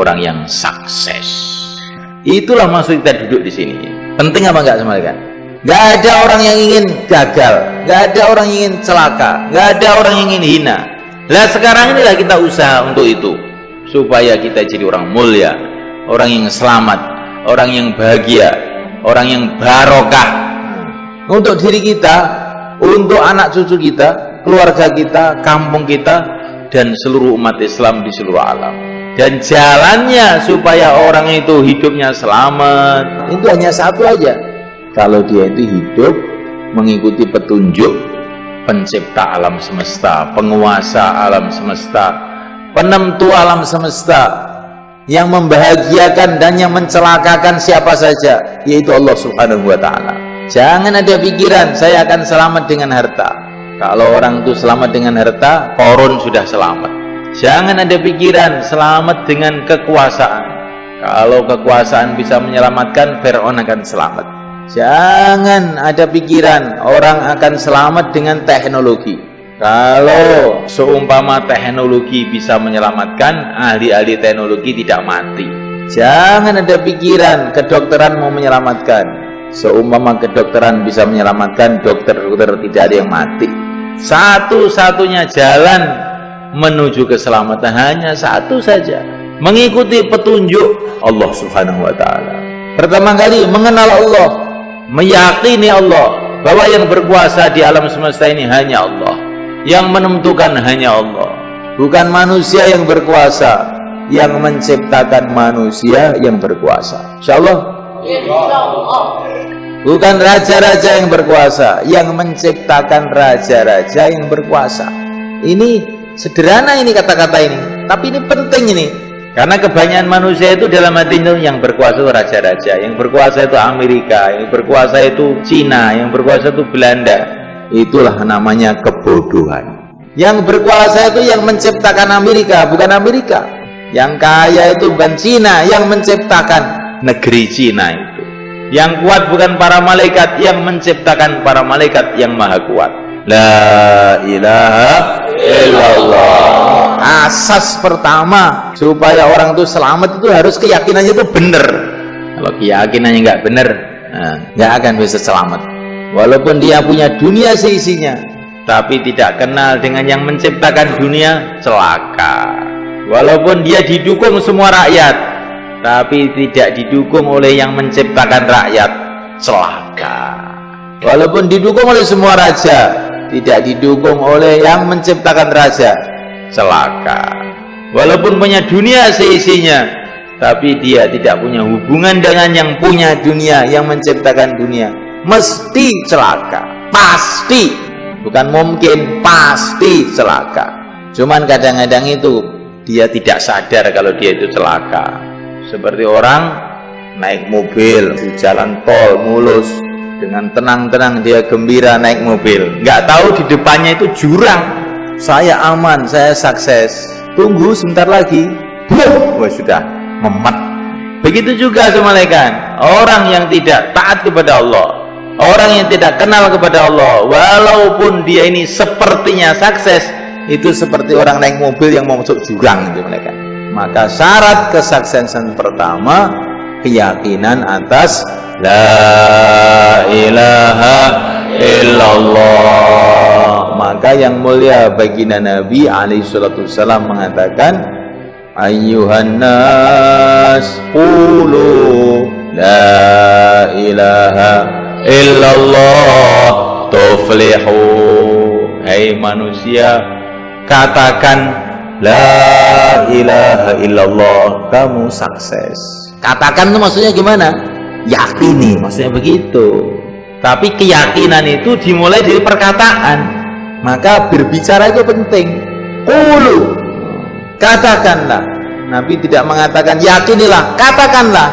orang yang sukses. Itulah maksud kita duduk di sini. Penting apa enggak semuanya? Enggak ada orang yang ingin gagal, enggak ada orang yang ingin celaka, enggak ada orang yang ingin hina. Lah sekarang inilah kita usaha untuk itu, supaya kita jadi orang mulia, orang yang selamat, orang yang bahagia, orang yang barokah untuk diri kita, untuk anak cucu kita, keluarga kita, kampung kita, dan seluruh umat Islam di seluruh alam. Dan jalannya supaya orang itu hidupnya selamat itu hanya satu aja, kalau dia itu hidup mengikuti petunjuk pencipta alam semesta, penguasa alam semesta, penentu alam semesta, yang membahagiakan dan yang mencelakakan siapa saja, yaitu Allah Subhanahu wa ta'ala. Jangan ada pikiran saya akan selamat dengan harta. Kalau orang itu selamat dengan harta, Qarun sudah selamat. Jangan ada pikiran selamat dengan kekuasaan. Kalau kekuasaan bisa menyelamatkan, Fir'aun akan selamat. Jangan ada pikiran orang akan selamat dengan teknologi. Kalau seumpama teknologi bisa menyelamatkan, ahli-ahli teknologi tidak mati. Jangan ada pikiran kedokteran mau menyelamatkan. Seumpama kedokteran bisa menyelamatkan, dokter-dokter tidak ada yang mati. Satu-satunya jalan menuju keselamatan hanya satu saja, mengikuti petunjuk Allah Subhanahu wa ta'ala. Pertama kali mengenal Allah, meyakini Allah, bahwa yang berkuasa di alam semesta ini hanya Allah, yang menentukan hanya Allah, bukan manusia yang berkuasa, yang menciptakan manusia yang berkuasa. Insyaallah. Bukan raja-raja yang berkuasa, yang menciptakan raja-raja yang berkuasa. Ini sederhana ini kata-kata ini, tapi ini penting ini. Karena kebanyakan manusia itu dalam hati itu yang berkuasa itu raja-raja, yang berkuasa itu Amerika, yang berkuasa itu Cina, yang berkuasa itu Belanda. Itulah namanya kebodohan. Yang berkuasa itu yang menciptakan Amerika, bukan Amerika. Yang kaya itu bukan Cina, yang menciptakan negeri Cina itu. Yang kuat bukan para malaikat, yang menciptakan para malaikat yang maha kuat. La ilaha illallah. Asas pertama supaya orang itu selamat itu harus keyakinannya itu benar. Kalau keyakinannya nggak benar, nggak akan bisa selamat. Walaupun dia punya dunia seisinya, tapi tidak kenal dengan yang menciptakan dunia, celaka. Walaupun dia didukung semua rakyat, tapi tidak didukung oleh yang menciptakan rakyat, celaka. Walaupun didukung oleh semua raja, tidak didukung oleh yang menciptakan raja, celaka. Walaupun punya dunia seisinya, tapi dia tidak punya hubungan dengan yang punya dunia, yang menciptakan dunia, mesti celaka. Pasti, bukan mungkin, pasti celaka. Cuman kadang-kadang itu dia tidak sadar kalau dia itu celaka. Seperti orang naik mobil di jalan tol mulus, dengan tenang-tenang dia gembira naik mobil, nggak tahu di depannya itu jurang. Saya aman, saya sukses. Tunggu sebentar lagi, wah sudah memet. Begitu juga semalekan orang yang tidak taat kepada Allah, orang yang tidak kenal kepada Allah, walaupun dia ini sepertinya sukses, itu seperti orang naik mobil yang mau masuk jurang itu mereka. Maka syarat kesuksesan pertama keyakinan atas la ilaha illallah. Maka yang mulia baginda Nabi alaihi salatu wassalam mengatakan, ayyuhan nas qulu la ilaha illallah tuflihu. Hai manusia, katakan la ilaha illallah, kamu sukses. Katakan itu maksudnya gimana? Yakini, maksudnya begitu. Tapi keyakinan itu dimulai dari perkataan. Maka berbicara itu penting. Qulu, katakanlah. Nabi tidak mengatakan yakinilah, katakanlah.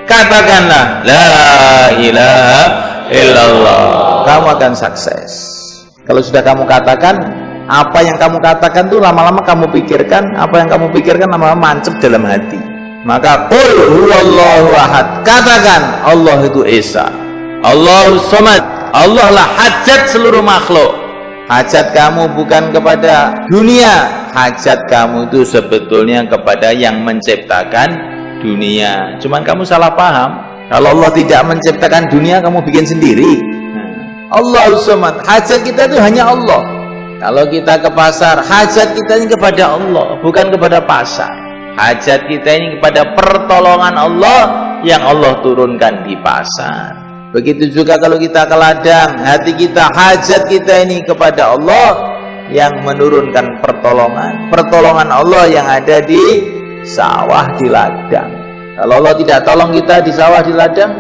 Katakanlah la ilaha illallah, kamu akan sukses. Kalau sudah kamu katakan, apa yang kamu katakan tuh lama-lama kamu pikirkan, apa yang kamu pikirkan lama-lama mancep dalam hati. Maka qul huwallahu ahad, katakan Allah itu Esa, Allahus Samad, Allah lah hajat seluruh makhluk. hajat kamu bukan kepada dunia, hajat kamu itu sebetulnya kepada yang menciptakan dunia. Cuman kamu salah paham. Kalau Allah tidak menciptakan dunia, kamu bikin sendiri. Allahus Samad, hajat kita itu hanya Allah. Kalau kita ke pasar, hajat kita ini kepada Allah, bukan kepada pasar. Hajat kita ini kepada pertolongan Allah yang Allah turunkan di pasar. Begitu juga kalau kita ke ladang, hati kita, hajat kita ini kepada Allah yang menurunkan pertolongan Allah yang ada di sawah, di ladang. Kalau Allah tidak tolong kita di sawah, di ladang,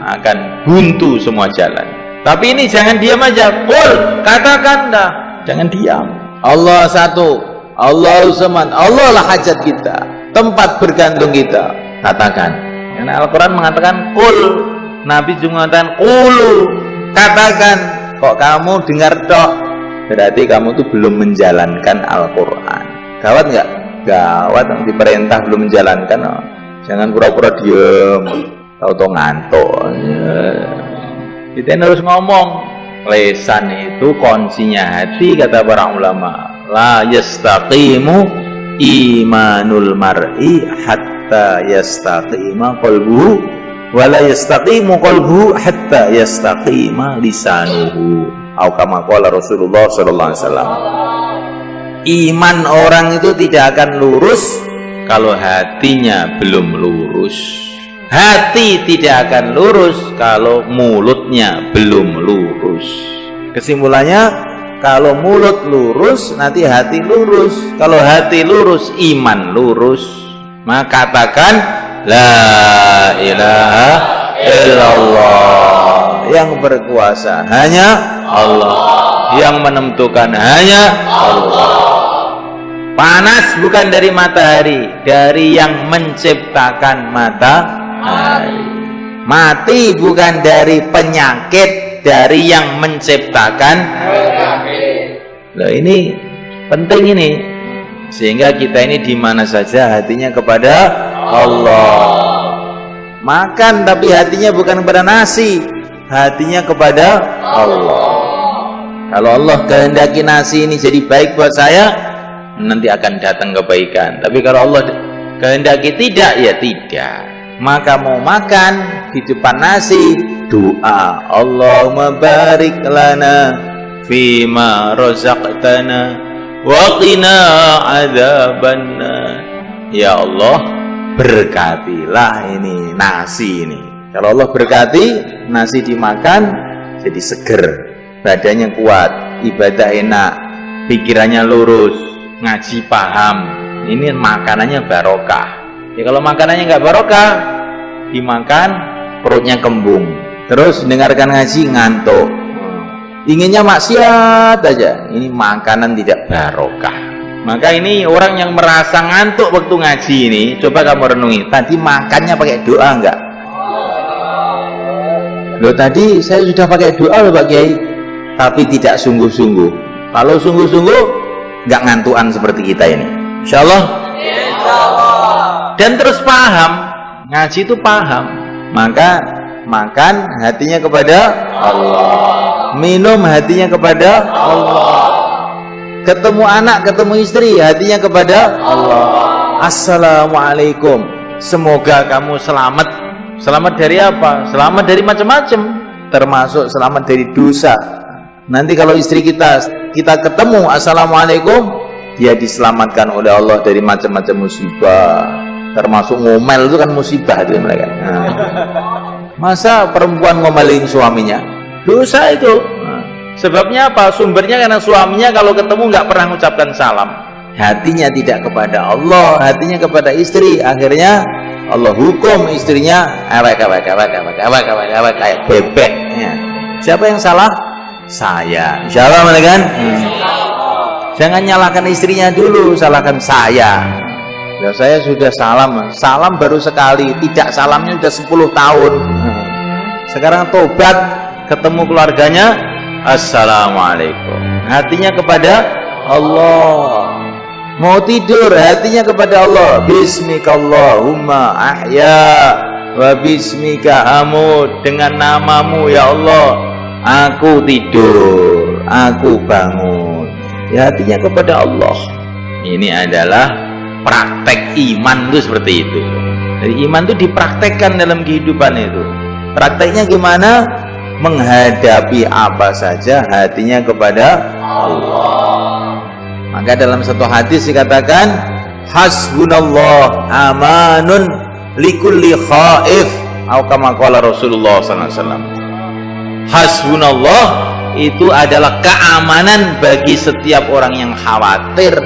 akan buntu semua jalan. Tapi ini jangan diam aja. Qul, katakan dah, jangan diam. Allah satu, Allahus Samad, Allah lah hajat kita, tempat bergantung kita. Katakan. Karena Al-Quran mengatakan qul, Nabi juga mengatakan qulu, katakan. Kok kamu dengar tok, berarti kamu tuh belum menjalankan Al-Quran. Gawat nggak? Gawat, diperintah belum menjalankan. Jangan pura-pura diem, tahu-tahu ngantuk. Kita harus ngomong. Lesan itu kuncinya hati, kata para ulama. La yastaqimu imanul mar'i hatta yastaqima qalbuhu, wa la yastaqimu qalbuhu hatta yastaqima lisanuhu. Atau kama qala Rasulullah sallallahu alaihi wasallam. Iman orang itu tidak akan lurus kalau hatinya belum lurus. Hati tidak akan lurus kalau mulutnya belum lurus. Kesimpulannya, kalau mulut lurus, nanti hati lurus. Kalau hati lurus, iman lurus. Maka katakan la ilaha illallah. Yang berkuasa hanya Allah, yang menentukan hanya Allah. Panas bukan dari matahari, dari yang menciptakan matahari. Mati bukan dari penyakit, dari yang menciptakan penyakit. Loh, ini penting ini. Sehingga kita ini di mana saja hatinya kepada Allah. Makan tapi hatinya bukan kepada nasi, hatinya kepada Allah. Kalau Allah kehendaki nasi ini jadi baik buat saya, nanti akan datang kebaikan. Tapi kalau Allah kehendaki tidak, ya tidak. Maka mau makan di depan nasi, doa Allahumma barik lana fima razaqtana wa qina adzabannar. Ya Allah, berkatilah ini nasi ini. Kalau Allah berkati, nasi dimakan jadi seger, badannya kuat, ibadah enak, pikirannya lurus, ngaji paham. Ini makanannya barokah. Ya kalau makanannya nggak barokah, dimakan perutnya kembung, terus dengarkan ngaji ngantuk, inginnya maksiat aja. Ini makanan tidak barokah. Maka ini orang yang merasa ngantuk waktu ngaji ini, coba kamu renungi, tadi makannya pakai doa enggak? Loh, tadi saya sudah pakai doa loh Pak Kiai, tapi tidak sungguh-sungguh. Kalau sungguh-sungguh nggak ngantuan seperti kita ini, insya Allah. Dan terus paham, ngaji itu paham. Maka makan hatinya kepada Allah, minum hatinya kepada Allah, ketemu anak, ketemu istri, hatinya kepada Allah. Assalamualaikum, semoga kamu selamat. Selamat dari apa? Selamat dari macam-macam, termasuk selamat dari dosa. Nanti kalau istri kita ketemu assalamualaikum, dia diselamatkan oleh Allah dari macam-macam musibah, termasuk ngomel. Itu kan musibah itu mereka. Nah, masa perempuan ngomelin suaminya? Dosa itu. Nah, sebabnya apa? Sumbernya karena suaminya kalau ketemu nggak pernah mengucapkan salam. Hatinya tidak kepada Allah, hatinya kepada istri. Akhirnya Allah hukum istrinya awek kayak bebek. Ya. Siapa yang salah? Saya. Insyaallah kan? Jangan nyalahkan istrinya dulu, salahkan saya. Ya, saya sudah salam baru sekali, tidak salamnya sudah 10 tahun. Sekarang tobat, ketemu keluarganya, assalamualaikum. Hatinya kepada Allah. Mau tidur, hatinya kepada Allah. Bismikallahumma ahya wa bismika amut. Dengan namamu ya Allah aku tidur, aku bangun. Ya hatinya kepada Allah. Ini adalah praktek iman itu seperti itu. Jadi iman itu dipraktekkan dalam kehidupan itu. Prakteknya gimana? Menghadapi apa saja hatinya kepada Allah. Maka dalam satu hadis dikatakan hasbunallah amanun likulli khaif, atau kama qala Rasulullah sallallahu alaihi wasallam. Hasbunallah itu adalah keamanan bagi setiap orang yang khawatir.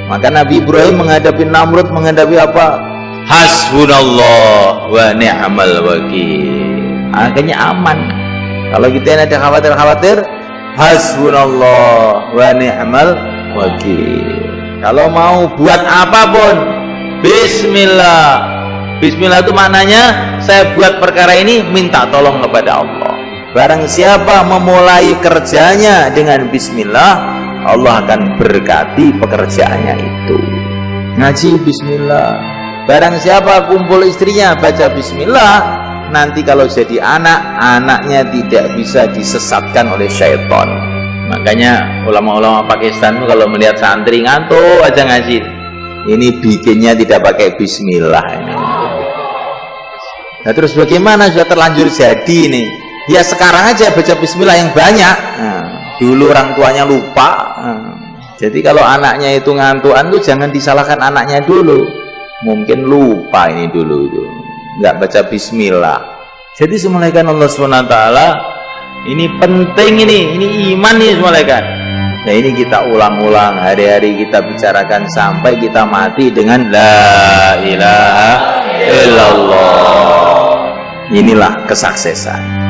Maka Nabi Ibrahim menghadapi Namrud menghadapi apa? Hasbunallah wa ni'mal wakil. Akhirnya aman. Kalau kita ada khawatir-khawatir, hasbunallah wa ni'mal wakil. Kalau mau buat apapun, bismillah. Bismillah itu maknanya saya buat perkara ini minta tolong kepada Allah. Barang siapa memulai kerjanya dengan bismillah, Allah akan berkati pekerjaannya itu. Ngaji bismillah. Barang siapa kumpul istrinya baca bismillah, nanti kalau jadi anak, anaknya tidak bisa disesatkan oleh syaitan. Makanya ulama-ulama Pakistan itu kalau melihat santri ngantuk aja ngaji, ini bikinnya tidak pakai bismillah ini. Nah terus bagaimana sudah terlanjur jadi ini? Ya sekarang aja baca bismillah yang banyak. Nah, dulu orang tuanya lupa. Nah, jadi kalau anaknya itu ngantuan tuh jangan disalahkan anaknya dulu. Mungkin lupa ini dulu tuh, nggak baca bismillah. Jadi semulaikan Allah SWT, ini penting ini iman nih semulaikan. Nah ini kita ulang-ulang hari-hari kita bicarakan sampai kita mati dengan la ilaha illallah. Inilah kesuksesan.